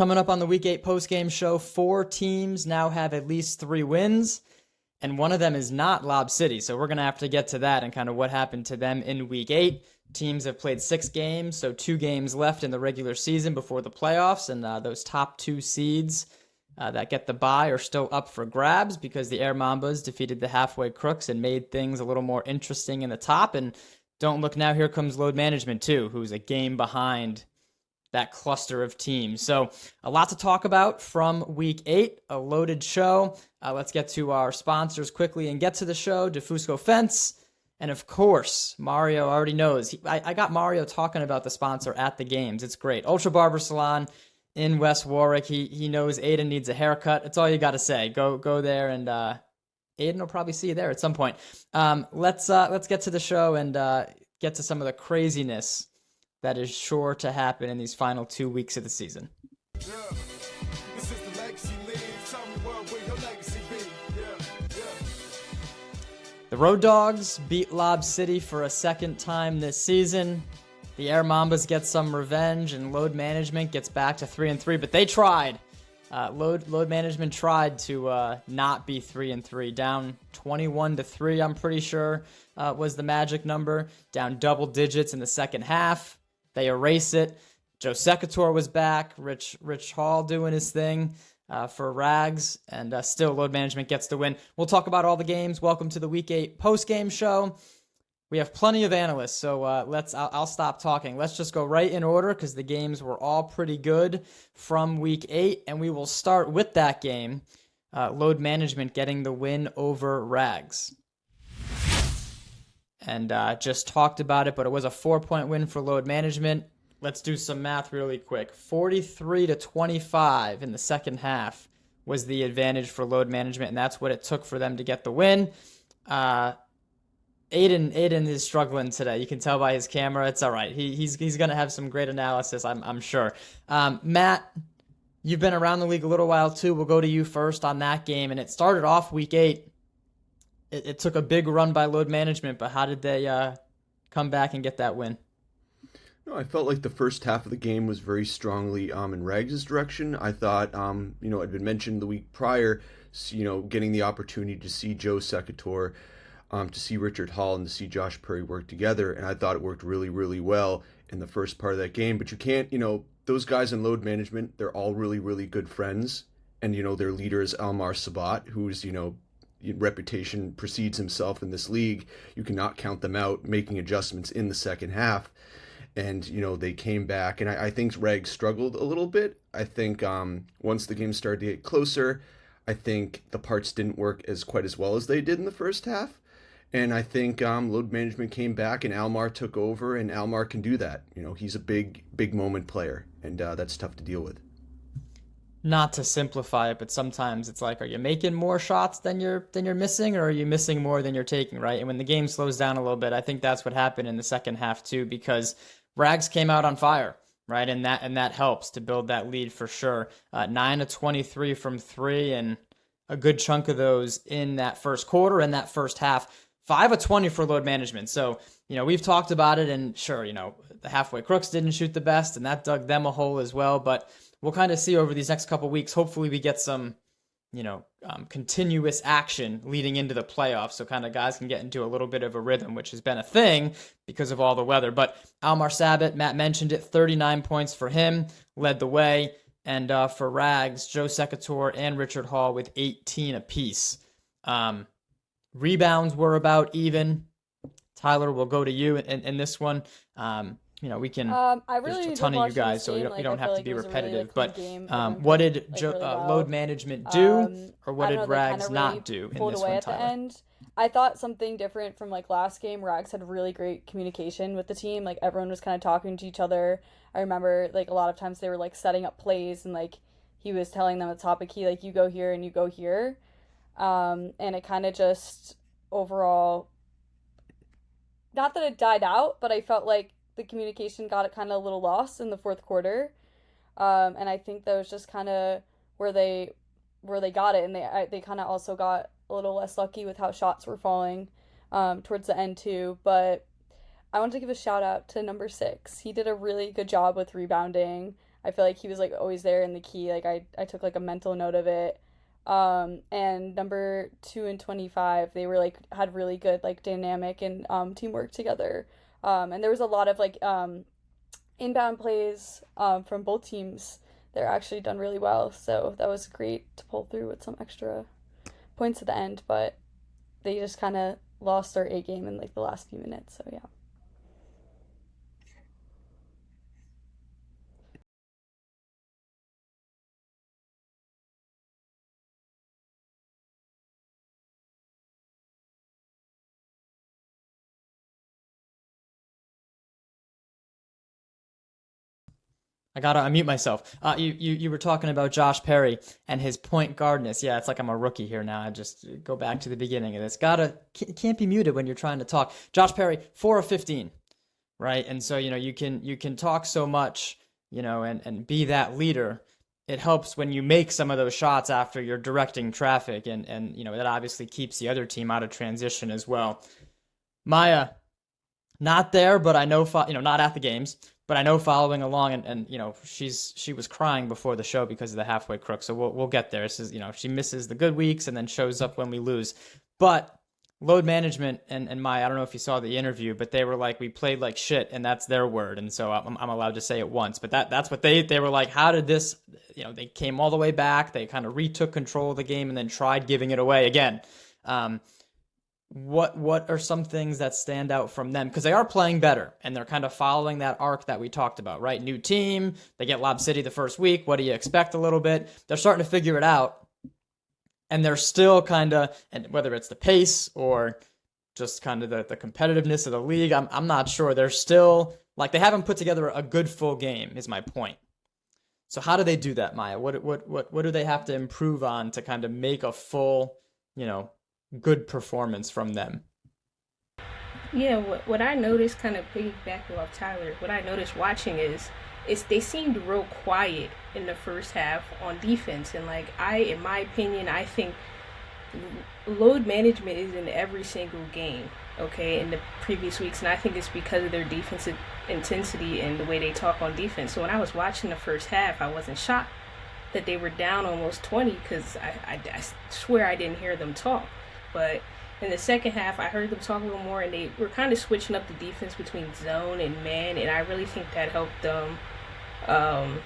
Coming up on the Week 8 postgame show, 4 teams now have at least 3 wins, and one of them is not Lob City. So we're going to have to get to that and kind of what happened to them in Week 8. Teams have played 6 games, so 2 games left in the regular season before the playoffs, and those top 2 seeds that get the bye are still up for grabs because the Air Mambas defeated the Halfway Crooks and made things a little more interesting in the top. And don't look now, here comes Load Management too, who's a game behind that cluster of teams. So a lot to talk about from Week 8, a loaded show. Let's get to our sponsors quickly and get to the show. DeFusco Fence. And of course, Mario already knows. I got Mario talking about the sponsor at the games. It's great. Ultra Barber Salon in West Warwick. He knows Aidan needs a haircut. It's all you got to say. Go there, and Aidan will probably see you there at some point. Let's get to the show and get to some of the craziness that is sure to happen in these final 2 weeks of the season. Yeah. This is the Legacy League. Tell me where your legacy be. Yeah. The Road Dogs beat Lob City for a second time this season. The Air Mambas get some revenge, and Load Management gets back to 3-3. But they tried. Load Management tried to not be 3-3. Down 21-3, I'm pretty sure, was the magic number. Down double digits in the second half. They erase it. Joe Secator was back. Rich Hall doing his thing for Rags, and still Load Management gets the win. We'll talk about all the games. Welcome to the Week 8 postgame show. We have plenty of analysts, so I'll stop talking. Let's just go right in order because the games were all pretty good from Week 8, and we will start with that game. Load Management getting the win over Rags. And just talked about it, but it was a 4-point win for Load Management. Let's do some math really quick. 43-25 in the second half was the advantage for Load Management, and that's what it took for them to get the win. Aidan is struggling today. You can tell by his camera. It's all right. He's going to have some great analysis, I'm sure. Matt, you've been around the league a little while too. We'll go to you first on that game, and it started off Week 8. It took a big run by Load Management, but how did they come back and get that win? No, I felt like the first half of the game was very strongly in Rags' direction. I thought, it had been mentioned the week prior, getting the opportunity to see Joe Secator, to see Richard Hall, and to see Josh Perry work together, and I thought it worked really, really well in the first part of that game. But you can't, those guys in Load Management, they're all really, really good friends, and, their leader is Almar Sabat, who's, reputation precedes himself in this league. You cannot count them out making adjustments in the second half. And, they came back, and I think Rags struggled a little bit. I think once the game started to get closer, I think the parts didn't work quite as well as they did in the first half. And I think Load Management came back, and Almar took over, and Almar can do that. He's a big moment player, and that's tough to deal with. Not to simplify it, but sometimes it's like, are you making more shots than you're missing, or are you missing more than you're taking, right? And when the game slows down a little bit, I think that's what happened in the second half too, because Rags came out on fire, right? And that helps to build that lead for sure. 9-23 from 3, and a good chunk of those in that first quarter and that first half. 5-20 for Load Management. So, we've talked about it, and sure, the Halfway Crooks didn't shoot the best, and that dug them a hole as well, but we'll kind of see over these next couple weeks. Hopefully we get some, continuous action leading into the playoffs, so kind of guys can get into a little bit of a rhythm, which has been a thing because of all the weather. But Almar Sabat, Matt mentioned it, 39 points for him, led the way. And for Rags, Joe Secator and Richard Hall with 18 apiece. Rebounds were about even. Tyler, we'll go to you in this one. We can. There's a ton of you guys, so you don't have to be repetitive. But what did Load Management do, or what did Rags not do in this one, Tyler? I thought something different from last game. Rags had really great communication with the team. Everyone was kind of talking to each other. I remember a lot of times they were setting up plays, and he was telling them the topic key, you go here and you go here. And it kind of just overall, not that it died out, but I felt like the communication got kind of a little lost in the fourth quarter. And I think that was just kind of where they got it. And they kind of also got a little less lucky with how shots were falling towards the end too. But I want to give a shout out to number 6. He did a really good job with rebounding. I feel like he was like always there in the key. Like I took like a mental note of it. And number 2 and 25, they were like had really good like dynamic and teamwork together. And there was a lot of like inbound plays from both teams. They're actually done really well, so that was great to pull through with some extra points at the end. But they just kind of lost their A game in like the last few minutes. So yeah. I gotta unmute myself. You were talking about Josh Perry and his point guardness. Yeah, it's like I'm a rookie here now. I just go back to the beginning of this. Can't be muted when you're trying to talk. Josh Perry, 4 of 15, right? And so you can talk so much, and be that leader. It helps when you make some of those shots after you're directing traffic, and that obviously keeps the other team out of transition as well. Maya, not there, but I know, not at the games, but I know following along, and she was crying before the show because of the halfway crook. So we'll get there. This is, she misses the good weeks and then shows up when we lose. But load management and I don't know if you saw the interview, but they were like, we played like shit, and that's their word, and so I'm allowed to say it once. But that's what they were like. How did this? They came all the way back. They kind of retook control of the game and then tried giving it away again. What are some things that stand out from them? Because they are playing better, and they're kind of following that arc that we talked about, right? New team, they get Lob City the first week. What do you expect a little bit? They're starting to figure it out, and they're still kind of, and whether it's the pace or just kind of the competitiveness of the league, I'm not sure. They're still, like, they haven't put together a good full game, is my point. So how do they do that, Maya? What do they have to improve on to kind of make a full, good performance from them? Yeah, what I noticed, kind of piggybacking off Tyler, what I noticed watching is they seemed real quiet in the first half on defense, and like in my opinion, I think load management is in every single game, okay, in the previous weeks, and I think it's because of their defensive intensity and the way they talk on defense. So when I was watching the first half, I wasn't shocked that they were down almost 20, because I swear I didn't hear them talk. But in the second half, I heard them talk a little more, and they were kind of switching up the defense between zone and man, and I really think that helped them. I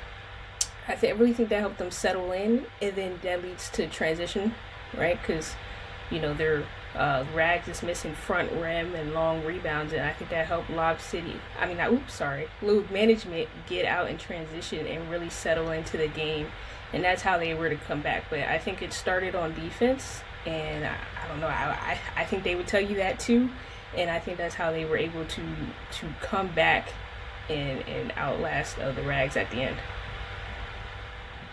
really think that helped them settle in, and then that leads to transition, right? Because their Rags is missing front rim and long rebounds, and I think that helped Load management get out in transition and really settle into the game, and that's how they were to come back. But I think it started on defense. And I don't know. I think they would tell you that too, and I think that's how they were able to come back and outlast the Rags at the end.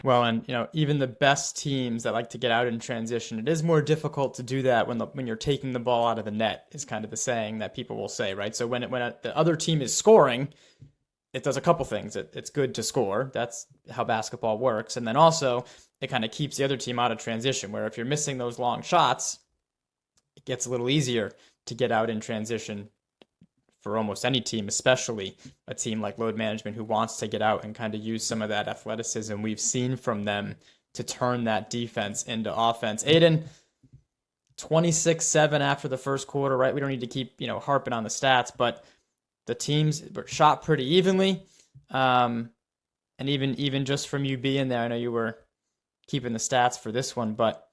Well, and even the best teams that like to get out in transition, it is more difficult to do that when you're taking the ball out of the net, is kind of the saying that people will say, right? So when the other team is scoring, it does a couple things. It's good to score. That's how basketball works. And then also it kind of keeps the other team out of transition, where if you're missing those long shots, it gets a little easier to get out in transition for almost any team, especially a team like load management who wants to get out and kind of use some of that athleticism we've seen from them to turn that defense into offense. Aidan, 26-7 after the first quarter, right? We don't need to keep, harping on the stats, but the teams shot pretty evenly. And even just from you being there, I know you were keeping the stats for this one, but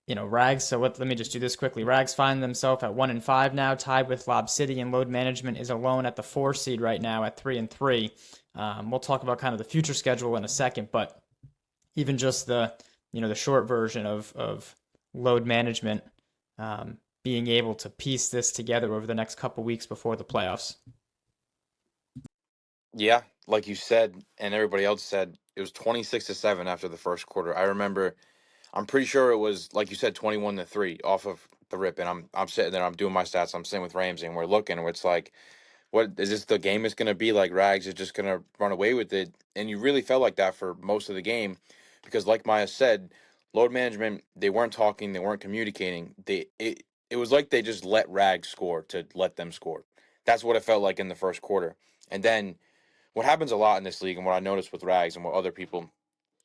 Rags. So let me just do this quickly. Rags find themselves at 1-5 now, tied with Lob City, and load management is alone at the 4 seed right now at 3-3. We'll talk about kind of the future schedule in a second, but even just the short version of load management, being able to piece this together over the next couple weeks before the playoffs. Yeah, like you said, and everybody else said, it was 26-7 after the first quarter. I remember, I'm pretty sure it was, like you said, 21-3 off of the rip, and I'm sitting there, I'm doing my stats, I'm sitting with Ramsey, and we're looking, and it's like, what is this? The game is going to be like Rags is just going to run away with it, and you really felt like that for most of the game, because like Maya said, load management, they weren't talking, they weren't communicating. It was like they just let Rags score to let them score. That's what it felt like in the first quarter, and then what happens a lot in this league, and what I noticed with Rags, and what other people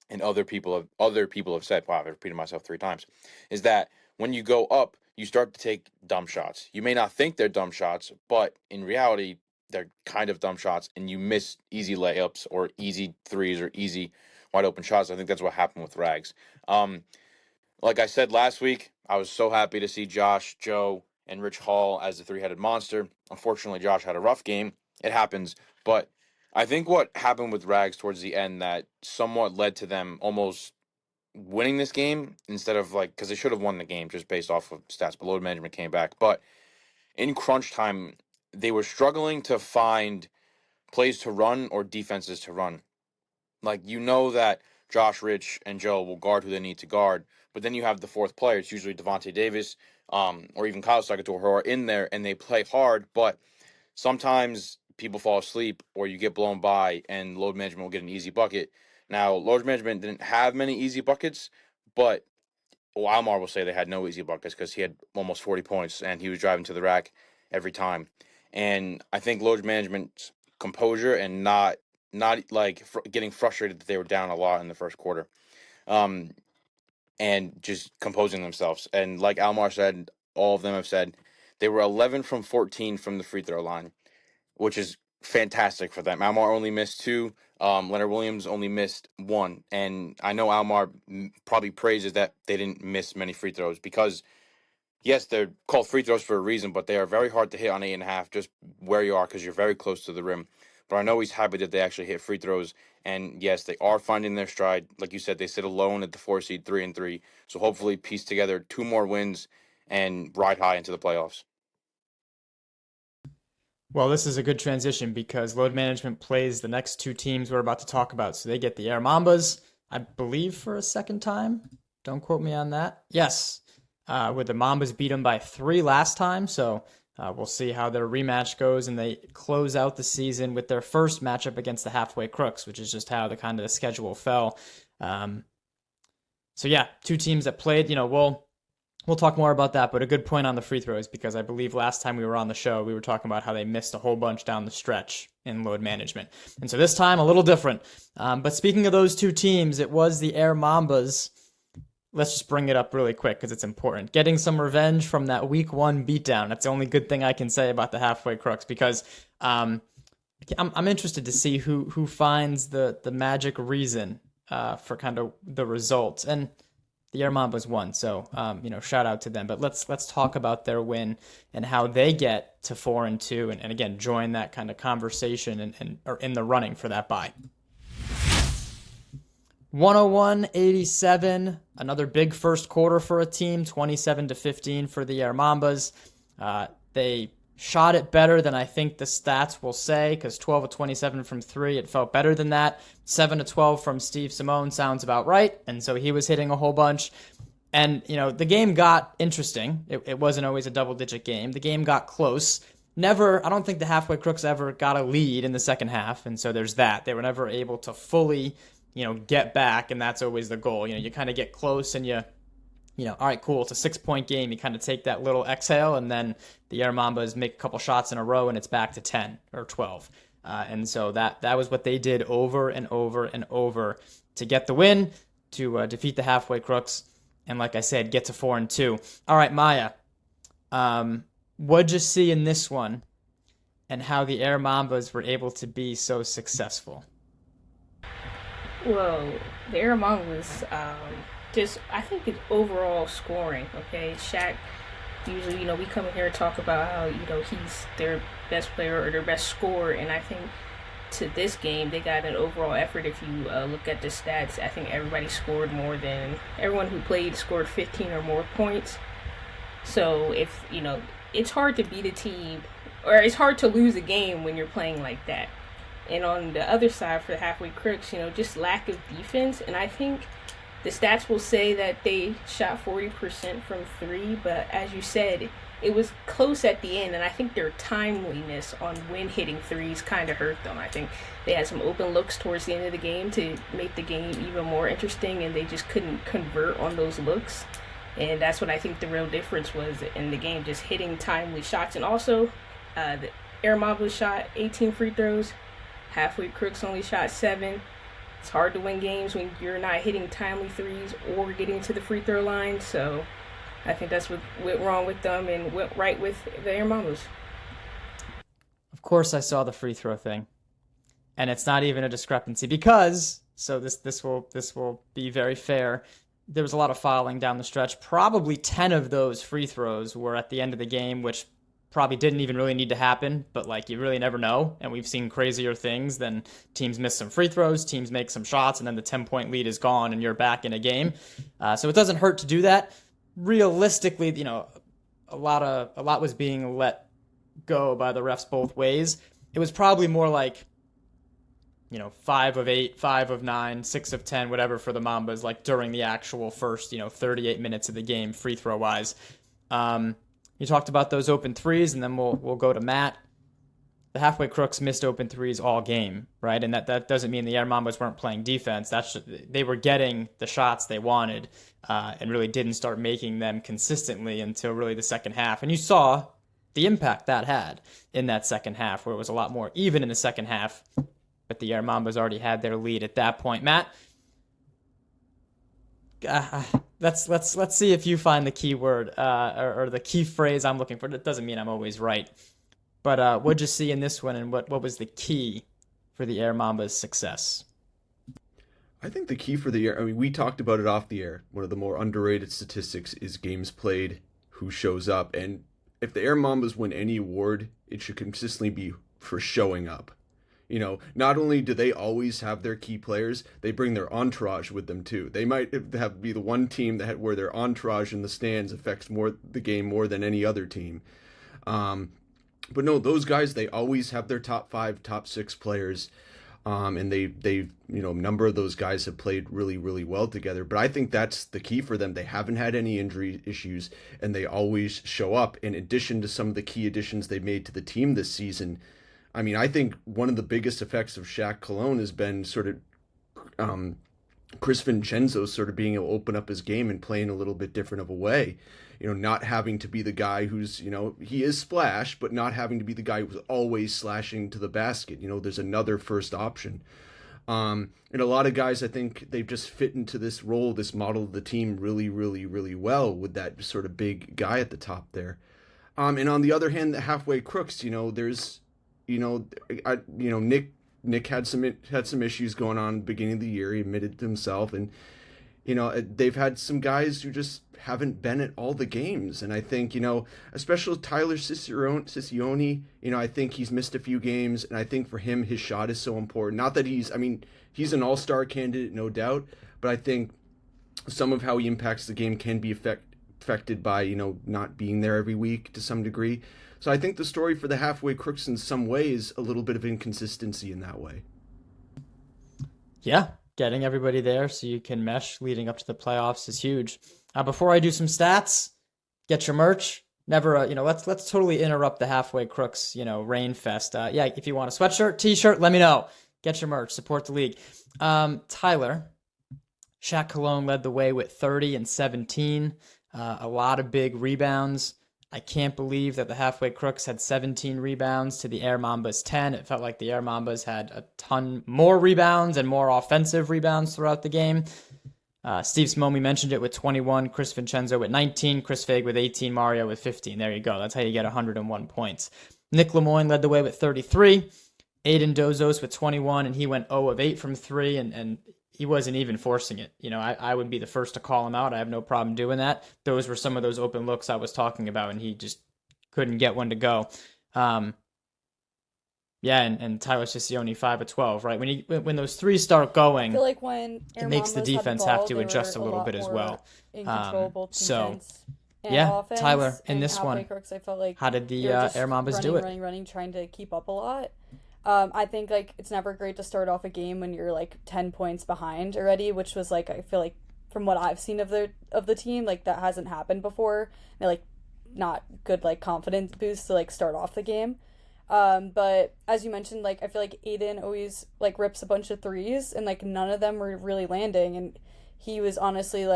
have said, wow, I've repeated myself 3 times, is that when you go up, you start to take dumb shots. You may not think they're dumb shots, but in reality, they're kind of dumb shots, and you miss easy layups or easy threes or easy wide open shots. I think that's what happened with Rags. Like I said last week, I was so happy to see Josh, Joe, and Rich Hall as the three-headed monster. Unfortunately, Josh had a rough game. It happens. But I think what happened with Rags towards the end that somewhat led to them almost winning this game instead of because they should have won the game just based off of stats, but load management came back. But in crunch time, they were struggling to find plays to run or defenses to run. That Josh, Rich, and Joe will guard who they need to guard, but then you have the fourth player. It's usually Devontae Davis, or even Kyle Secretore, who are in there and they play hard, but sometimes people fall asleep or you get blown by and load management will get an easy bucket. Now, load management didn't have many easy buckets, but Almar will say they had no easy buckets because he had almost 40 points and he was driving to the rack every time. And I think load management's composure and not getting frustrated that they were down a lot in the first quarter, and just composing themselves. And like Almar said, all of them have said, they were 11 from 14 from the free throw line, which is fantastic for them. Almar only missed 2. Leonard Williams only missed 1. And I know Almar probably praises that they didn't miss many free throws because, yes, they're called free throws for a reason, but they are very hard to hit on 8.5 just where you are because you're very close to the rim. But I know he's happy that they actually hit free throws. And, yes, they are finding their stride. Like you said, they sit alone at the 4 seed, 3-3. So hopefully piece together 2 more wins and ride high into the playoffs. Well, this is a good transition because load management plays the next 2 teams we're about to talk about. So they get the Air Mambas, I believe, for a second time. Don't quote me on that. Yes, with the Mambas beat them by 3 last time. So we'll see how their rematch goes, and they close out the season with their first matchup against the Halfway Crooks, which is just how the schedule fell. So yeah, 2 teams that played. We'll talk more about that, but a good point on the free throws because I believe last time we were on the show, we were talking about how they missed a whole bunch down the stretch in load management. And so this time, a little different. But speaking of those 2 teams, it was the Air Mambas. Let's just bring it up really quick because it's important. Getting some revenge from that week 1 beatdown. That's the only good thing I can say about the Halfway Crooks because I'm interested to see who finds the magic reason for kind of the results. And the Air Mambas won, so shout out to them. But let's talk about their win and how they get to 4-2, and again join that kind of conversation and are in the running for that bye. 101-87, another big first quarter for a team, 27-15 for the Air Mambas. They shot it better than I think the stats will say because 12 of 27 from 3, it felt better than that. 7 of 12 from Steve Simone sounds about right, and so he was hitting a whole bunch. And, the game got interesting. It wasn't always a double-digit game. The game got close. I don't think the Halfway Crooks ever got a lead in the second half, and so there's that. They were never able to fully, get back, and that's always the goal. You kind of get close and all right, cool, it's a 6-point game. You kind of take that little exhale, and then the Air Mambas make a couple shots in a row, and it's back to 10 or 12. And so that was what they did over and over and over to get the win, to defeat the Halfway Crooks, and like I said, get to 4-2. All right, Maya, what'd you see in this one, and how the Air Mambas were able to be so successful? Well, the Air Mambas, I think it's overall scoring, okay? Shaq, usually, we come in here and talk about how, he's their best player or their best scorer, and I think to this game, they got an overall effort. If you look at the stats, I think everybody scored more than, everyone who played scored 15 or more points. So if, it's hard to beat a team, or it's hard to lose a game when you're playing like that. And on the other side for the Halfway Crooks, just lack of defense, and I think the stats will say that they shot 40% from 3, but as you said, it was close at the end, and I think their timeliness on when hitting threes kind of hurt them. I think they had some open looks towards the end of the game to make the game even more interesting, and they just couldn't convert on those looks. And that's what I think the real difference was in the game, just hitting timely shots. And also, the Air Mambas shot 18 free throws. Halfway Crooks only shot 7. It's hard to win games when you're not hitting timely threes or getting to the free throw line. So I think that's what went wrong with them and went right with the Air Mambas. Of course, I saw the free throw thing, and it's not even a discrepancy because this will be very fair. There was a lot of fouling down the stretch. Probably 10 of those free throws were at the end of the game, which probably didn't even really need to happen, but like you really never know. And we've seen crazier things than teams miss some free throws, teams make some shots, and then the 10-point lead is gone and you're back in a game. So it doesn't hurt to do that. Realistically, a lot was being let go by the refs both ways. It was probably more like 5 of 8, 5 of 9, 6 of 10, whatever for the Mambas, like during the actual first 38 minutes of the game, free throw wise. You talked about those open threes, and then we'll go to Matt. The Halfway Crooks missed open threes all game, right? And that doesn't mean the Air Mambas weren't playing defense. They were getting the shots they wanted, and really didn't start making them consistently until really the second half. And you saw the impact that had in that second half, where it was a lot more even in the second half, but the Air Mambas already had their lead at that point. Matt, let's see if you find the key word or the key phrase I'm looking for. That doesn't mean I'm always right, but what'd you see in this one, and what was the key for the Air Mambas' success? I think the key for the Air, we talked about it off the air. One of the more underrated statistics is games played, who shows up, and if the Air Mambas win any award, it should consistently be for showing up. Not only do they always have their key players, they bring their entourage with them too. They might be the one team where their entourage in the stands affects the game more than any other team. But no, those guys, they always have their top 5, top 6 players. And they a number of those guys have played really, really well together. But I think that's the key for them. They haven't had any injury issues, and they always show up. In addition to some of the key additions they've made to the team this season, I think one of the biggest effects of Shaq Cologne has been sort of Chris Vincenzo sort of being able to open up his game and playing a little bit different of a way. Not having to be the guy who's, he is splash, but not having to be the guy who's always slashing to the basket. There's another first option. And a lot of guys, I think they've just fit into this role, this model of the team really, really, really well with that sort of big guy at the top there. And on the other hand, the Halfway Crooks, there's, Nick had some issues going on at the beginning of the year. He admitted to himself, and they've had some guys who just haven't been at all the games. And I think especially Tyler Siccione, I think he's missed a few games, and I think for him his shot is so important. Not that he's an all-star candidate, no doubt, but I think some of how he impacts the game can be affected by not being there every week to some degree. So I think the story for the Halfway Crooks in some ways a little bit of inconsistency in that way. Yeah, getting everybody there so you can mesh leading up to the playoffs is huge. Before I do some stats, get your merch. Never, let's totally interrupt the Halfway Crooks, rain fest. If you want a sweatshirt, t-shirt, let me know. Get your merch, support the league. Tyler, Shaq Cologne led the way with 30 and 17. A lot of big rebounds. I can't believe that the Halfway Crooks had 17 rebounds to the Air Mambas 10. It felt like the Air Mambas had a ton more rebounds and more offensive rebounds throughout the game. Steve Smomi mentioned it with 21, Chris Vincenzo with 19, Chris Faig with 18, Mario with 15. There you go. That's how you get 101 points. Nick Lemoyne led the way with 33. Aidan Dozos with 21, and he went 0 of 8 from 3, and he wasn't even forcing it. I would be the first to call him out. I have no problem doing that. Those were some of those open looks I was talking about, and he just couldn't get one to go. And Tyler Siccione 5 of 12, right? When those threes start going, I feel like when it makes the defense have to adjust a little bit as well. In control, both defense and offense. Tyler, in this Halfway one, Crooks, I felt like how did the Air Mambas do it? Running, trying to keep up a lot. I think it's never great to start off a game when you're 10 points behind already, which was I feel like from what I've seen of the team, that hasn't happened before. And, not good confidence boost to start off the game. But as you mentioned, I feel like Aidan always rips a bunch of threes, and none of them were really landing, and he was honestly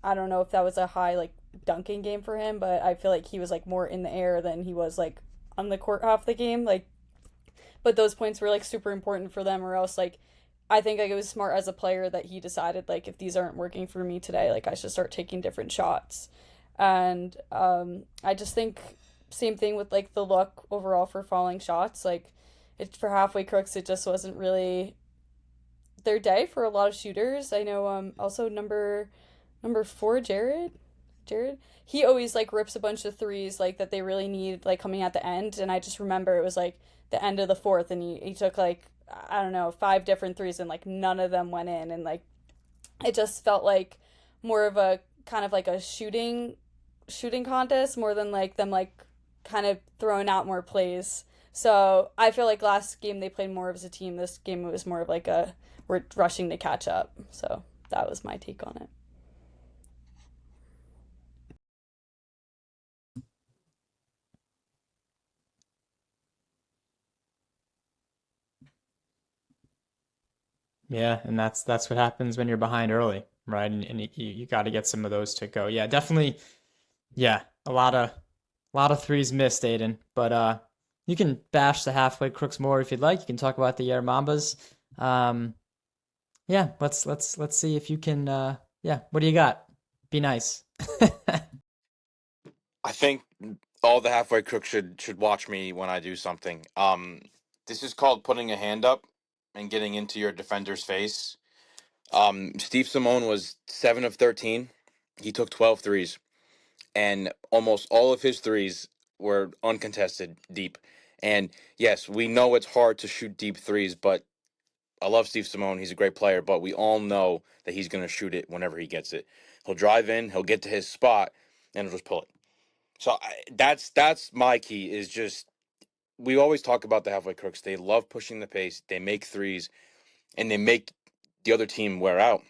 I don't know if that was a high dunking game for him, but I feel like he was more in the air than he was on the court half the game. but those points were like super important for them, or else like I think like it was smart as a player that he decided like if these aren't working for me today, like I should start taking different shots. And I just think same thing with like the look overall for falling shots. Like it for halfway crooks, it just wasn't really their day for a lot of shooters. I know also number 4 Jared he always like rips a bunch of threes like that they really need like coming at the end, and I just remember it was like the end of the fourth and he took like I don't know 5 different threes and like none of them went in, and like it just felt like more of a kind of like a shooting contest more than like them like kind of throwing out more plays. So I feel like last game they played more as a team. This game it was more of like a we're rushing to catch up. So that was my take on it. Yeah, and that's what happens when you're behind early, right? And you got to get some of those to go. Yeah, definitely. Yeah, a lot of threes missed, Aiden. But you can bash the halfway crooks more if you'd like. You can talk about the Air Mambas. Um, yeah, let's see if you can. Yeah, what do you got? Be nice. I think all the halfway crooks should watch me when I do something. This is called putting a hand up and getting into your defender's face. Steve Simone was 7 of 13. He took 12 threes, and almost all of his threes were uncontested deep. And yes, we know it's hard to shoot deep threes, but I love Steve Simone. He's a great player, but we all know that he's going to shoot it whenever he gets it. He'll drive in, he'll get to his spot, and he'll just pull it. So that's my key. Is just we always talk about the halfway crooks. They love pushing the pace. They make threes, and they make the other team wear out.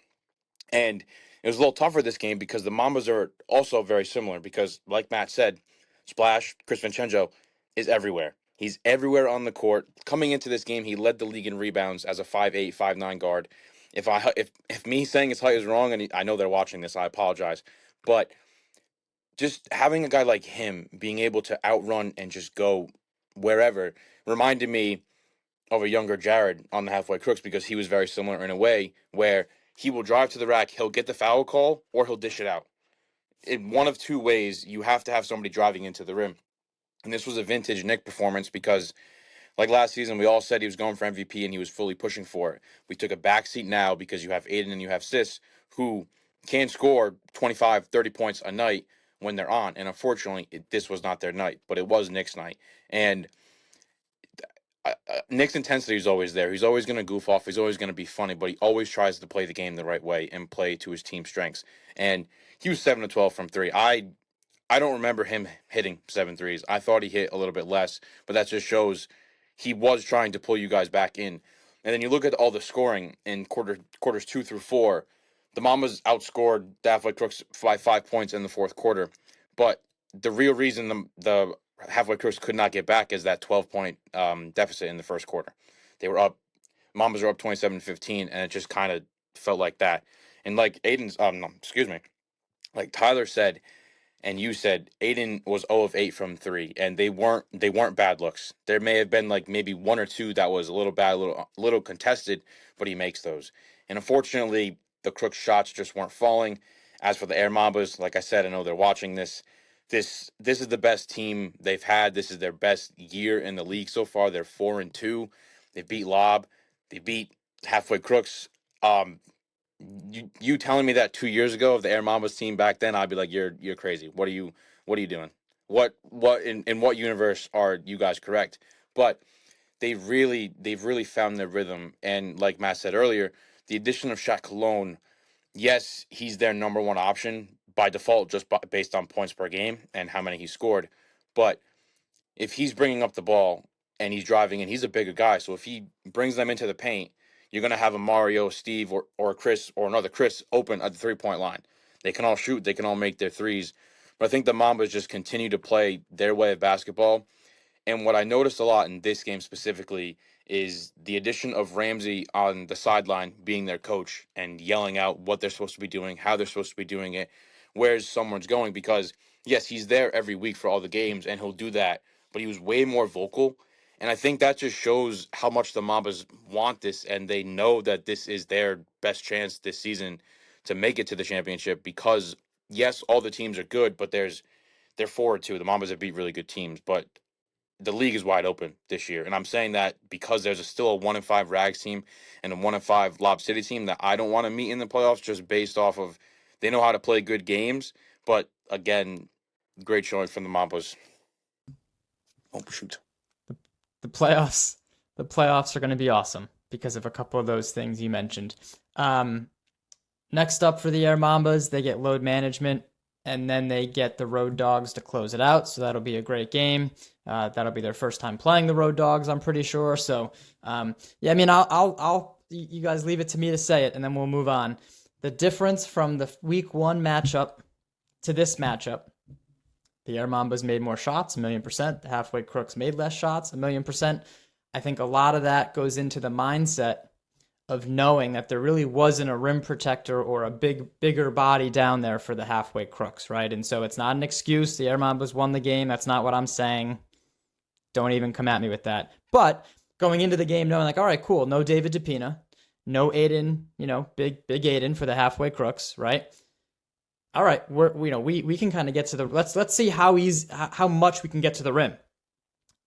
And it was a little tougher this game because the Mambas are also very similar. Because, like Matt said, Splash Chris Vincenzo is everywhere. He's everywhere on the court. Coming into this game, he led the league in rebounds as a 5'8", 5'9" guard. If me saying his height is wrong, and I know they're watching this, I apologize. But just having a guy like him being able to outrun and just go wherever reminded me of a younger Jared on the halfway crooks, because he was very similar in a way where he will drive to the rack, he'll get the foul call, or he'll dish it out. In one of two ways, you have to have somebody driving into the rim. And this was a vintage Nick performance because, like last season, we all said he was going for MVP and he was fully pushing for it. We took a backseat now because you have Aiden and you have Sis, who can score 25, 30 points a night when they're on. And unfortunately, this was not their night, but it was Nick's night. And Nick's intensity is always there. He's always going to goof off. He's always going to be funny, but he always tries to play the game the right way and play to his team's strengths. And he was 7 of 12 from 3. I don't remember him hitting 7 threes. I thought he hit a little bit less, but that just shows he was trying to pull you guys back in. And then you look at all the scoring in quarters 2 through 4. The Mamas outscored the Halfway Crooks by 5 points in the fourth quarter, but the real reason the Halfway Crooks could not get back is that 12-point deficit in the first quarter. They were up. Mamas were up 27-15, and it just kind of felt like that. And like Aiden's, no, excuse me, like Tyler said, and you said, Aiden was 0 of 8 from 3, and they weren't bad looks. There may have been like maybe one or two that was a little bad, a little contested, but he makes those. And unfortunately, the Crooks shots just weren't falling. As for the Air Mambas, like I said, I know they're watching this. This is the best team they've had. This is their best year in the league so far. They're 4-2. They beat Lob. They beat Halfway Crooks. Um, you telling me that 2 years ago of the Air Mambas team back then, I'd be like, you're crazy. What are you doing? What in what universe are you guys correct? But they've really found their rhythm. And like Matt said earlier, the addition of Shaq Cologne, yes, he's their number one option by default, just based on points per game and how many he scored. But if he's bringing up the ball and he's driving, and he's a bigger guy, so if he brings them into the paint, you're going to have a Mario, Steve, or Chris, or another Chris open at the 3-point line. They can all shoot. They can all make their threes. But I think the Mambas just continue to play their way of basketball. And what I noticed a lot in this game specifically is the addition of Ramsey on the sideline being their coach and yelling out what they're supposed to be doing, how they're supposed to be doing it, where someone's going. Because, yes, he's there every week for all the games, and he'll do that. But he was way more vocal, And I think that just shows how much the Mambas want this, and they know that this is their best chance this season to make it to the championship. Because yes, all the teams are good, but they're 4-2. The Mambas have beat really good teams, but the league is wide open this year. And I'm saying that because there's still a 1-5 Rags team and a 1-5 Lob City team that I don't want to meet in the playoffs, just based off of they know how to play good games. But again, great showing from the Mambas. Oh shoot. The playoffs are going to be awesome because of a couple of those things you mentioned. Next up for the Air Mambas, they get load management, and then they get the Road Dogs to close it out. So that'll be a great game. That'll be their first time playing the Road Dogs, I'm pretty sure. So, yeah, I mean, I'll you guys leave it to me to say it, and then we'll move on. The difference from the week 1 matchup to this matchup, the Air Mambas made more shots, 1,000,000%. The Halfway Crooks made less shots, 1,000,000%. I think a lot of that goes into the mindset of knowing that there really wasn't a rim protector or a bigger body down there for the Halfway Crooks, right? And so it's not an excuse. The Air Mambas won the game. That's not what I'm saying. Don't even come at me with that. But going into the game knowing like, all right, cool, no David DePina, no Aidan, big Aidan for the Halfway Crooks, right? All right, we can kind of get to the let's see how much we can get to the rim.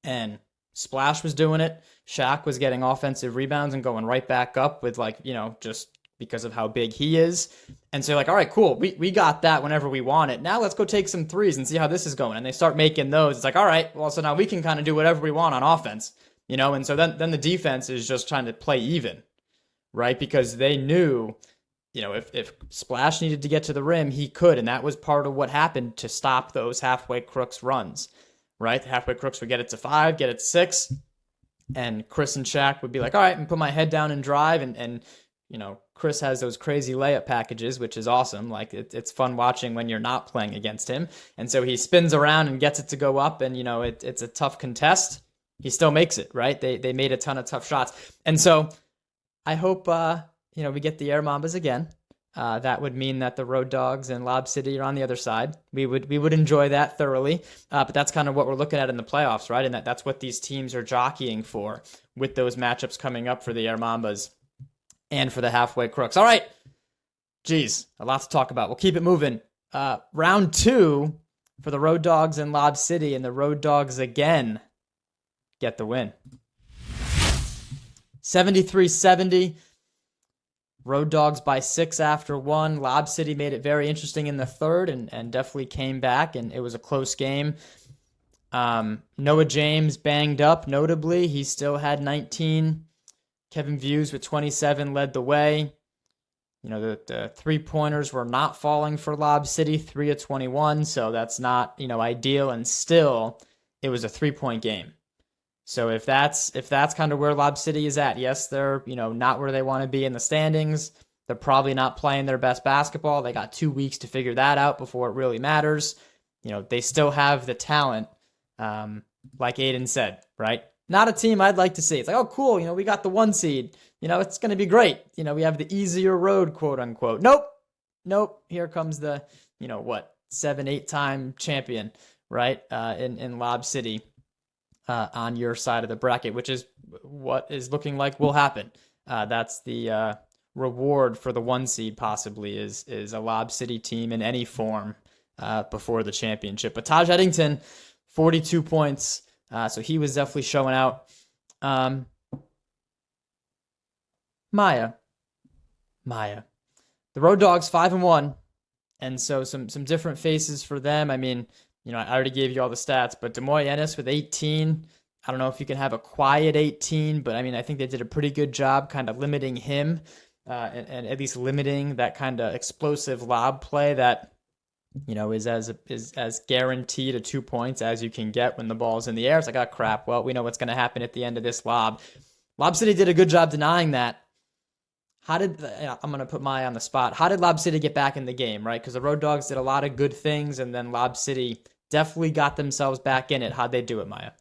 And Splash was doing it. Shaq was getting offensive rebounds and going right back up with just because of how big he is. And so you're like, all right, cool. We got that whenever we want it. Now let's go take some threes and see how this is going. And they start making those. It's like, all right, well, so now we can kind of do whatever we want on offense, and so then the defense is just trying to play even, right? Because they knew, if Splash needed to get to the rim, he could. And that was part of what happened to stop those Halfway Crooks runs, right? The Halfway Crooks would get it to 5, get it to 6. And Chris and Shaq would be like, all right, and put my head down and drive. And Chris has those crazy layup packages, which is awesome. Like it's fun watching when you're not playing against him. And so he spins around and gets it to go up. And, it's a tough contest. He still makes it, right? They made a ton of tough shots. And so I hope, we get the Air Mambas again. That would mean that the Road Dogs and Lob City are on the other side. We would enjoy that thoroughly. But that's kind of what we're looking at in the playoffs, right? And that's what these teams are jockeying for with those matchups coming up for the Air Mambas and for the Halfway Crooks. All right. Geez, a lot to talk about. We'll keep it moving. Round 2 for the Road Dogs and Lob City, and the Road Dogs again get the win. 73-70. Road Dogs by 6 after 1. Lob City made it very interesting in the third and definitely came back, and it was a close game. Noah James banged up, notably. He still had 19. Kevin Views with 27 led the way. The three-pointers were not falling for Lob City, 3 of 21, so that's not, ideal, and still it was a 3-point game. So if that's kind of where Lob City is at, yes, they're, not where they want to be in the standings. They're probably not playing their best basketball. They got 2 weeks to figure that out before it really matters. They still have the talent, like Aidan said, right? Not a team I'd like to see. It's like, oh, cool, we got the 1 seed. It's going to be great. We have the easier road, quote unquote. Nope. Here comes the, 7-8 time champion, right? In Lob City. On your side of the bracket, which is what is looking like will happen. That's the reward for the 1 seed possibly is a Lob City team in any form before the championship. But Taj Eddington, 42 points, so he was definitely showing out. Maya. The Road Dogs 5-1, and so some different faces for them. I mean, I already gave you all the stats, but Demoy Ennis with 18. I don't know if you can have a quiet 18, but I think they did a pretty good job kind of limiting him and at least limiting that kind of explosive lob play that, is as guaranteed a 2 points as you can get when the ball's in the air. It's like, oh, crap. Well, we know what's going to happen at the end of this lob. Lob City did a good job denying that. I'm going to put Maya on the spot. How did Lob City get back in the game, right? Because the Road Dogs did a lot of good things, and then Lob City definitely got themselves back in it. How'd they do it, Maya?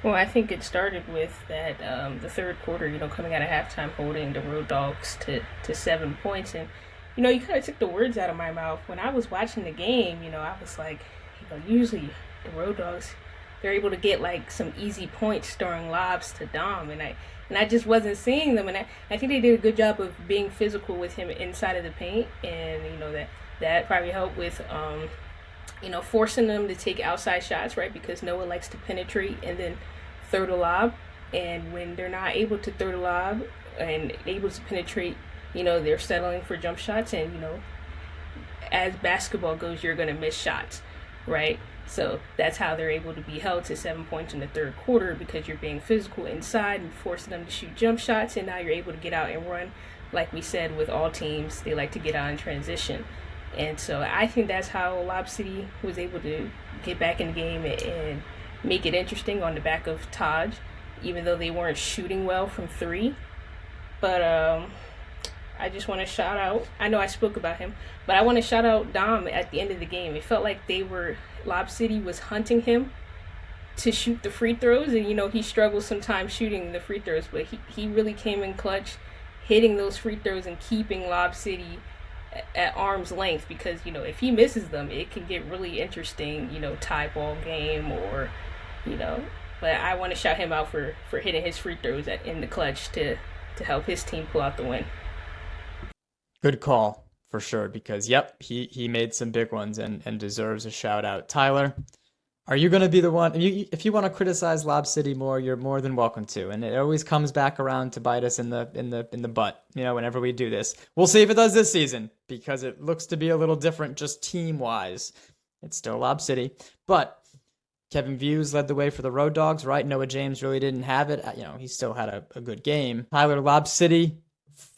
Well, I think it started with that the third quarter, coming out of halftime, holding the Road Dogs to 7 points. And, you kind of took the words out of my mouth. When I was watching the game, I was like, usually the Road Dogs, they're able to get like some easy points throwing lobs to Dom, and I just wasn't seeing them, and I think they did a good job of being physical with him inside of the paint, and that probably helped with forcing them to take outside shots, right? Because Noah likes to penetrate and then throw the lob, and when they're not able to throw the lob and able to penetrate, they're settling for jump shots, and as basketball goes, you're going to miss shots, right? So that's how they're able to be held to 7 points in the third quarter, because you're being physical inside and forcing them to shoot jump shots, and now you're able to get out and run. Like we said, with all teams, they like to get out in transition. And so I think that's how Lob City was able to get back in the game and make it interesting on the back of Taj, even though they weren't shooting well from three. But I just want to shout out, I know I spoke about him, but I want to shout out Dom at the end of the game. It felt like Lob City was hunting him to shoot the free throws, and he struggles sometimes shooting the free throws, but he really came in clutch, hitting those free throws and keeping Lob City at arm's length, because if he misses them, it can get really interesting, tie ball game, or but I want to shout him out for hitting his free throws in the clutch to help his team pull out the win. Good call for sure, because yep, he made some big ones and deserves a shout out. Tyler, are you going to be the one? If you want to criticize Lob City more, you're more than welcome to, and it always comes back around to bite us in the butt. Whenever we do this, we'll see if it does this season, because it looks to be a little different just team wise. It's still Lob City, but Kevin Views led the way for the Road Dogs, right? Noah James really didn't have it. He still had a good game. Tyler, Lob City,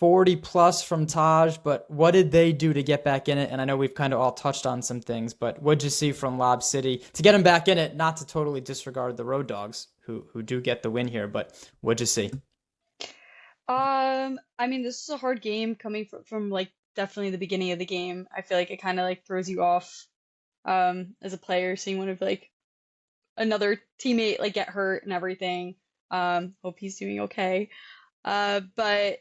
40 plus from Taj, but what did they do to get back in it? And I know we've kind of all touched on some things, but what'd you see from Lob City to get them back in it? Not to totally disregard the Road Dogs, who do get the win here, but what'd you see? This is a hard game coming from like definitely the beginning of the game. I feel like it kind of like throws you off as a player, seeing one of like another teammate like get hurt and everything. Hope he's doing okay. But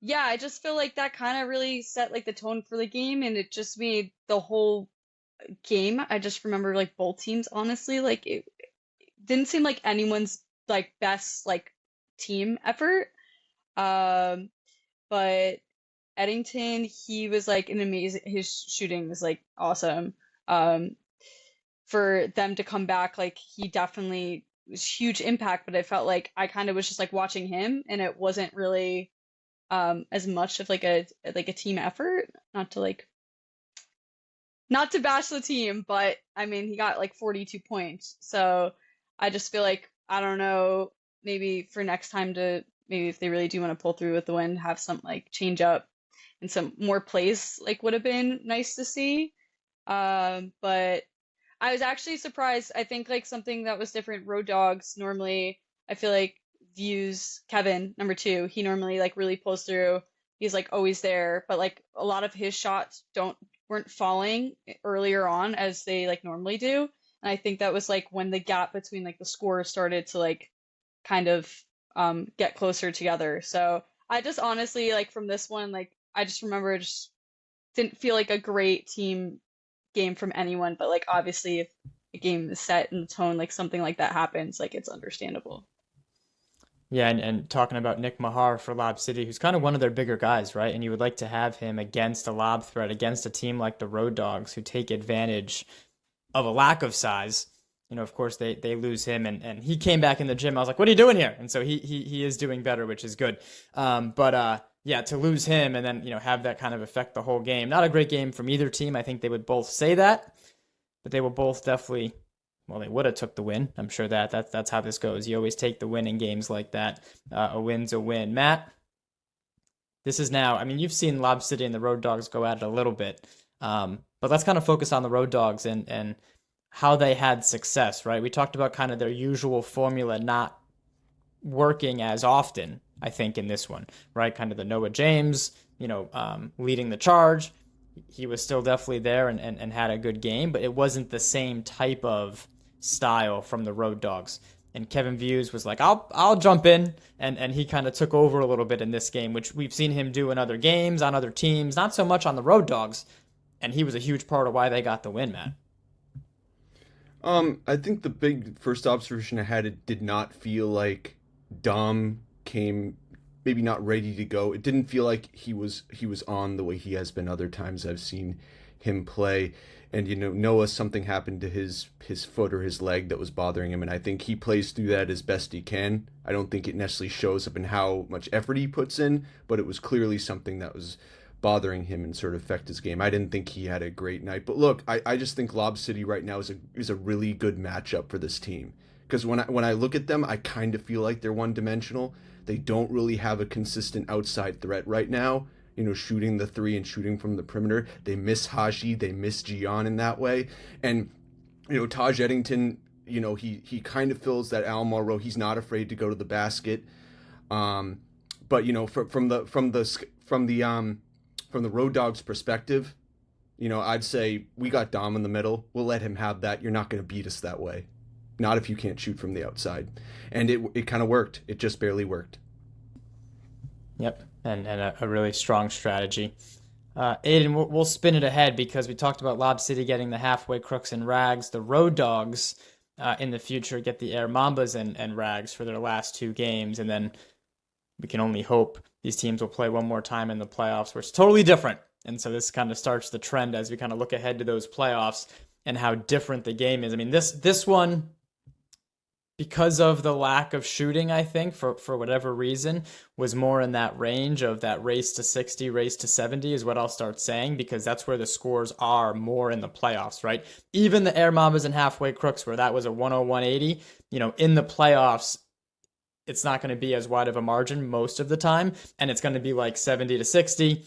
yeah, I just feel like that kind of really set like the tone for the game, and it just made the whole game. I just remember like both teams, honestly, like it didn't seem like anyone's like best like team effort. But Eddington, he was like an amazing, his shooting was like awesome. For them to come back, like he definitely was huge impact, but I felt like I kind of was just like watching him, and it wasn't really as much of like a team effort. Not to bash the team, but he got like 42 points. So I just feel like, I don't know, maybe for next time maybe if they really do want to pull through with the win, have some like change up and some more plays like would have been nice to see. But I was actually surprised. I think like something that was different, Road Dogs, normally I feel like Views, Kevin, number 2, he normally like really pulls through. He's like always there, but like a lot of his shots weren't falling earlier on as they like normally do. And I think that was like when the gap between like the scores started to like kind of get closer together. So I just honestly like from this one, like I just remember it just didn't feel like a great team game from anyone, but like obviously if a game is set in the tone, like something like that happens, like it's understandable. Yeah, and talking about Nick Mahar for Lob City, who's kind of one of their bigger guys, right? And you would like to have him against a lob threat, against a team like the Road Dogs, who take advantage of a lack of size. Of course, they lose him, and he came back in the gym. I was like, what are you doing here? And so he is doing better, which is good. Yeah, to lose him and then, have that kind of affect the whole game. Not a great game from either team. I think they would both say that, but they will both definitely... Well, they would have took the win. I'm sure that's how this goes. You always take the win in games like that. A win's a win. Matt, this is now, you've seen Lob City and the Road Dogs go at it a little bit. But let's kind of focus on the Road Dogs and how they had success, right? We talked about kind of their usual formula not working as often, I think, in this one, right? Kind of the Noah James, leading the charge. He was still definitely there and had a good game, but it wasn't the same type of style from the Road Dogs. And Kevin Views was like, I'll jump in, and he kind of took over a little bit in this game, which we've seen him do in other games, on other teams, not so much on the Road Dogs, and he was a huge part of why they got the win, Matt. I think the big first observation I had, it did not feel like Dom came maybe not ready to go. It didn't feel like he was on the way he has been other times I've seen him play. And Noah, something happened to his foot or his leg that was bothering him, and I think he plays through that as best he can. I don't think it necessarily shows up in how much effort he puts in, but it was clearly something that was bothering him and sort of affect his game. I didn't think he had a great night. But look, I just think Lob City right now is a really good matchup for this team. Because when I look at them, I kind of feel like they're one dimensional. They don't really have a consistent outside threat right now. Shooting the three and shooting from the perimeter. They miss Haji, they miss Gian in that way. And Taj Eddington, he kind of fills that Al Monroe. He's not afraid to go to the basket. But from the Road Dogs perspective, I'd say we got Dom in the middle. We'll let him have that. You're not going to beat us that way. Not if you can't shoot from the outside. And it kind of worked. It just barely worked. Yep, and a really strong strategy. Aidan, we'll spin it ahead because we talked about Lob City getting the halfway crooks and rags. The Road Dogs in the future get the Air Mambas and rags for their last two games, and then we can only hope these teams will play one more time in the playoffs, where it's totally different. And so this kind of starts the trend as we kind of look ahead to those playoffs and how different the game is. I mean, this one, because of the lack of shooting, I think, for whatever reason, was more in that range of that race to 60, race to 70 is what I'll start saying, because that's where the scores are more in the playoffs, right? Even the Air Mambas and halfway crooks, where that was a 101-80, in the playoffs, it's not going to be as wide of a margin most of the time, and it's going to be like 70 to 60,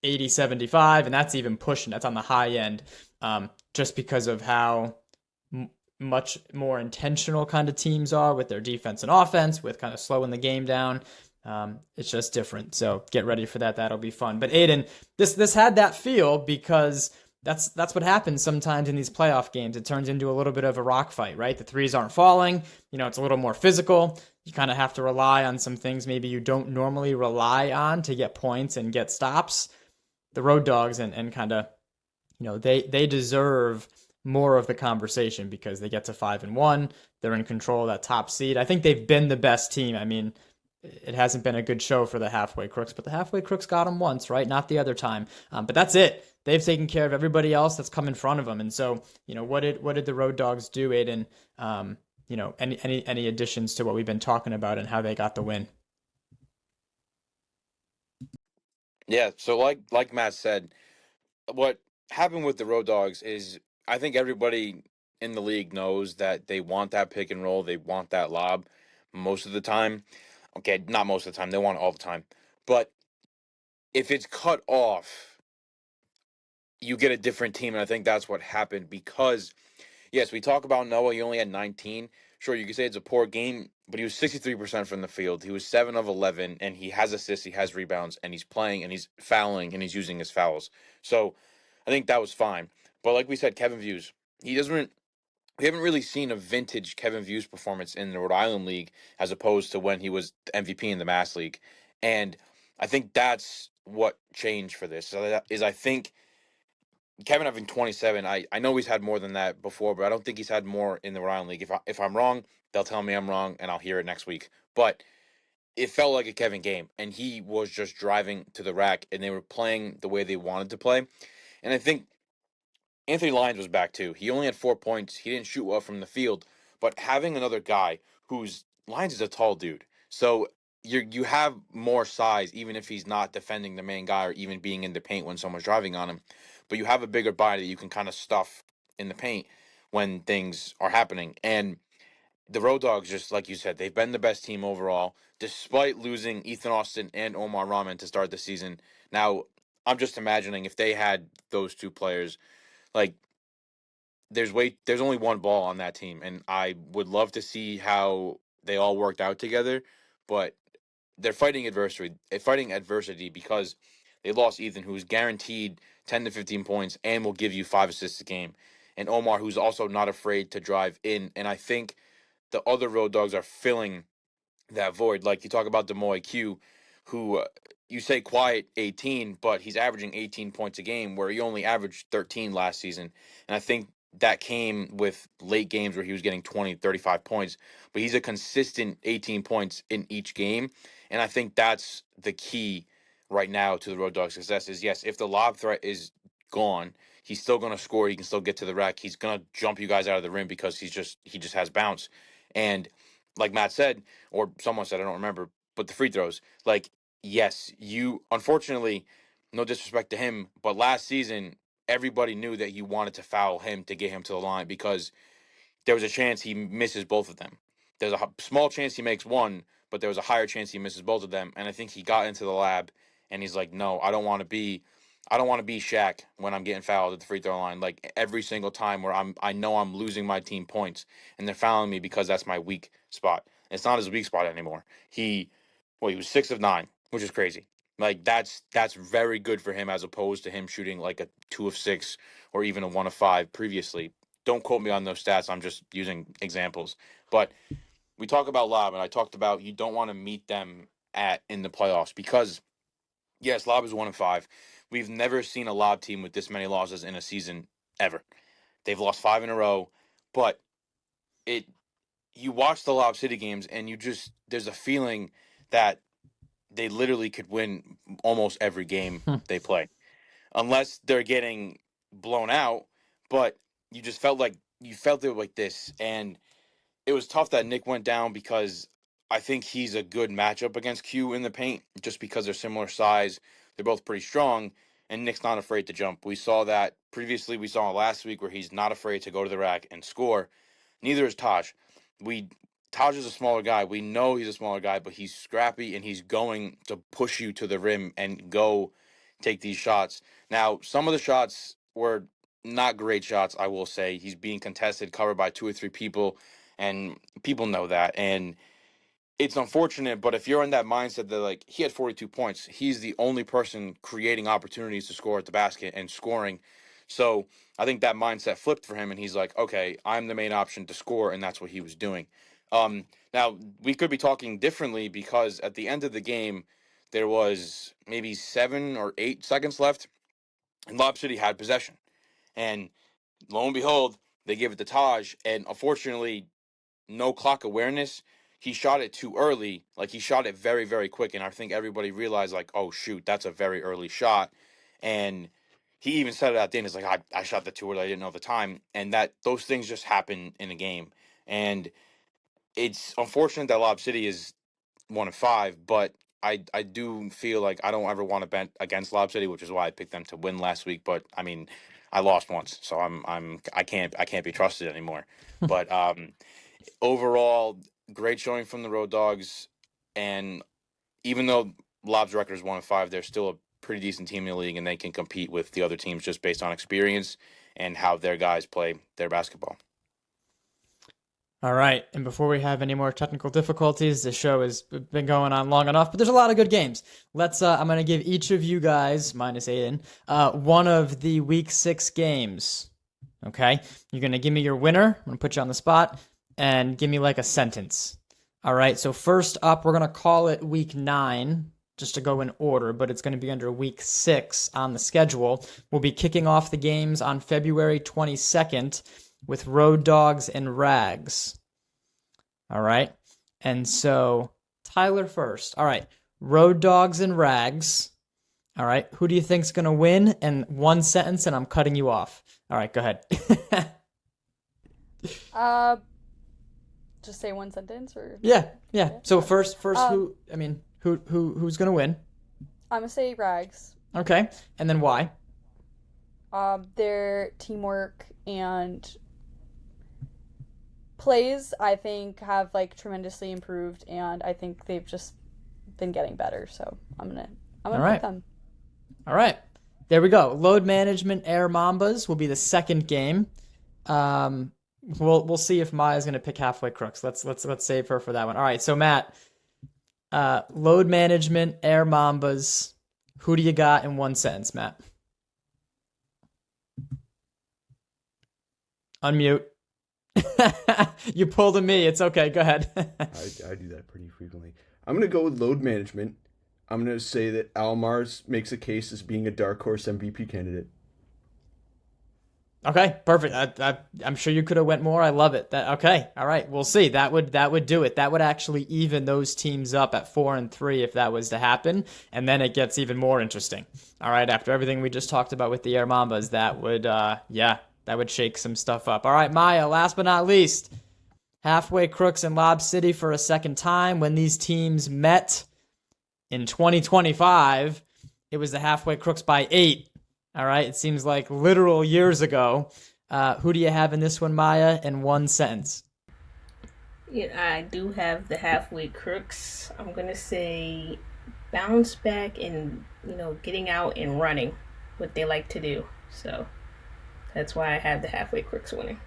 80, 75, and that's even pushing. That's on the high end, just because of how much more intentional kind of teams are with their defense and offense, with kind of slowing the game down. It's just different. So get ready for that. That'll be fun. But Aidan, this had that feel because that's what happens sometimes in these playoff games. It turns into a little bit of a rock fight, right? The threes aren't falling. It's a little more physical. You kind of have to rely on some things maybe you don't normally rely on to get points and get stops. The Road Dogs and kind of, they deserve more of the conversation because they get to 5-1. They're in control of that top seed. I think they've been the best team. I mean, it hasn't been a good show for the halfway crooks, but the halfway crooks got them once, right? Not the other time. But that's it. They've taken care of everybody else that's come in front of them. And so, what did the Road Dogs do, Aidan? Any additions to what we've been talking about and how they got the win? Yeah, so like Matt said, what happened with the Road Dogs is I think everybody in the league knows that they want that pick and roll, they want that lob most of the time. Okay, not most of the time, they want it all the time. But if it's cut off, you get a different team, and I think that's what happened because yes, we talk about Noah, he only had 19. Sure, you could say it's a poor game, but he was 63% from the field. He was 7 of 11, and he has assists, he has rebounds, and he's playing, and he's fouling, and he's using his fouls. So I think that was fine. But like we said, Kevin Views, we haven't really seen a vintage Kevin Views performance in the Rhode Island League as opposed to when he was MVP in the Mass League. And I think that's what changed for this. Is I think Kevin having 27, I know he's had more than that before, but I don't think he's had more in the Rhode Island League. If I'm wrong, they'll tell me I'm wrong, and I'll hear it next week. But it felt like a Kevin game, and he was just driving to the rack, and they were playing the way they wanted to play. And I think Anthony Lyons was back too. He only had 4 points. He didn't shoot well from the field, but having another guy who's Lyons is a tall dude, so you have more size, even if he's not defending the main guy or even being in the paint when someone's driving on him. But you have a bigger body that you can kind of stuff in the paint when things are happening. And the Road Dogs, just like you said, they've been the best team overall, despite losing Ethan Austin and Omar Rahman to start the season. Now, I'm just imagining if they had those two players, like there's only one ball on that team, and I would love to see how they all worked out together, but they're fighting adversity because they lost Ethan, who's guaranteed 10 to 15 points and will give you 5 assists a game, and Omar, who's also not afraid to drive in. And I think the other Road Dogs are filling that void. Like you talk about Demoy Q, who you say quiet 18, but he's averaging 18 points a game, where he only averaged 13 last season. And I think that came with late games where he was getting 20, 35 points, but he's a consistent 18 points in each game. And I think that's the key right now to the Road Dogg success is, yes, if the lob threat is gone, he's still going to score. He can still get to the rack. He's going to jump you guys out of the rim because he just has bounce. And like Matt said, or someone said, I don't remember, but the free throws, like, yes, you, unfortunately, no disrespect to him, but last season, everybody knew that you wanted to foul him to get him to the line because there was a chance he misses both of them. There's a small chance he makes one, but there was a higher chance he misses both of them. And I think he got into the lab and he's like, no, I don't want to be Shaq when I'm getting fouled at the free throw line. Like every single time where I know I'm losing my team points and they're fouling me because that's my weak spot. It's not his weak spot anymore. He was 6 of 9, which is crazy. Like that's very good for him as opposed to him shooting like a 2 of 6 or even a 1 of 5 previously. Don't quote me on those stats. I'm just using examples. But we talk about lob, and I talked about you don't want to meet them in the playoffs because yes, lob is 1 of 5. We've never seen a lob team with this many losses in a season ever. They've lost 5 in a row, but it you watch the Lob City games and there's a feeling that they literally could win almost every game they play, unless they're getting blown out. But you felt it like this, and it was tough that Nick went down because I think he's a good matchup against Q in the paint, just because they're similar size. They're both pretty strong, and Nick's not afraid to jump. We saw that previously. We saw it last week where he's not afraid to go to the rack and score. Neither is Taj. We Taj is a smaller guy. We know he's a smaller guy, but he's scrappy and he's going to push you to the rim and go take these shots. Now, some of the shots were not great shots, I will say. He's being contested, covered by 2 or 3 people, and people know that. And it's unfortunate, but if you're in that mindset that like he had 42 points, he's the only person creating opportunities to score at the basket and scoring. So I think that mindset flipped for him, and he's like, okay, I'm the main option to score, and that's what he was doing. Now we could be talking differently because at the end of the game, there was maybe 7 or 8 seconds left, and Lob City had possession, and lo and behold, they give it to Taj, and unfortunately, no clock awareness. He shot it too early. Like he shot it very, very quick. And I think everybody realized like, oh shoot, that's a very early shot. And he even said it at the end. It's like, I shot that too early. I didn't know the time. And that those things just happen in a game. And it's unfortunate that Lob City is 1 of 5, but I do feel like I don't ever want to bet against Lob City, which is why I picked them to win last week. But I mean, I lost once, so I can't be trusted anymore. But overall, great showing from the Road Dogs, and even though Lob's record is 1 of 5, they're still a pretty decent team in the league, and they can compete with the other teams just based on experience and how their guys play their basketball. All right, and before we have any more technical difficulties, the show has been going on long enough, but there's a lot of good games. I'm going to give each of you guys, minus Aidan, one of the Week 6 games, okay? You're going to give me your winner. I'm going to put you on the spot, and give me like a sentence. All right, so first up, we're going to call it Week 9, just to go in order, but it's going to be under Week 6 on the schedule. We'll be kicking off the games on February 22nd, with Road Dogs and Rags. All right. And so Tyler first. All right. Road Dogs and Rags. All right. Who do you think's going to win? And one sentence, and I'm cutting you off. All right. Go ahead. Just say one sentence or Yeah. So first who's going to win? I'm gonna say Rags. Okay. And then why? Their teamwork and plays, I think, have like tremendously improved, and I think they've just been getting better. So I'm gonna pick them. All right, there we go. Load Management Air Mambas will be the second game. We'll see if Maya's gonna pick Halfway Crooks. Let's save her for that one. All right, so Matt, Load Management Air Mambas. Who do you got in one sentence, Matt? Unmute. You pulled a me. It's okay. Go ahead. I do that pretty frequently. I'm going to go with Load Management. I'm going to say that Almar's makes a case as being a dark horse MVP candidate. Okay, perfect. I'm sure you could have went more. I love it. Okay, all right. We'll see. That would do it. That would actually even those teams up at 4-3 if that was to happen, and then it gets even more interesting. All right, after everything we just talked about with the Air Mambas, that would shake some stuff up. All right, Maya. Last but not least, Halfway Crooks and Lob City for a second time. When these teams met in 2025, it was the Halfway Crooks by 8. All right, it seems like literal years ago. Who do you have in this one, Maya, in one sentence? Yeah, I do have the Halfway Crooks. I'm going to say bounce back and, getting out and running, what they like to do. So that's why I have the Halfway Crooks winning.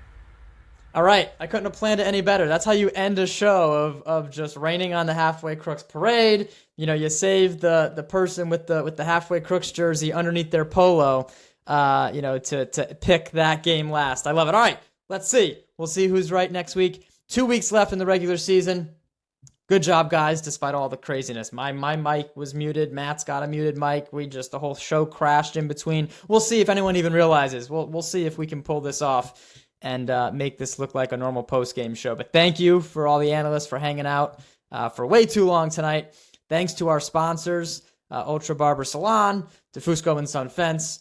All right, I couldn't have planned it any better. That's how you end a show of just raining on the Halfway Crooks parade. You save the person with the Halfway Crooks jersey underneath their polo, to pick that game last. I love it. All right, let's see. We'll see who's right next week. 2 weeks left in the regular season. Good job, guys, despite all the craziness. My mic was muted. Matt's got a muted mic. The whole show crashed in between. We'll see if anyone even realizes. We'll see if we can pull this off and make this look like a normal post-game show. But thank you for all the analysts for hanging out for way too long tonight. Thanks to our sponsors, Ultra Barber Salon, Defusco and Sun Fence,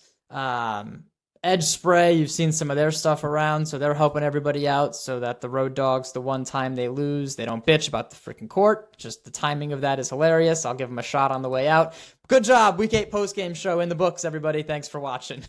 Edge Spray. You've seen some of their stuff around, so they're helping everybody out so that the road dogs, the one time they lose, they don't bitch about the freaking court. Just the timing of that is hilarious. I'll give them a shot on the way out. Good job. Week 8 post-game show in the books, everybody. Thanks for watching.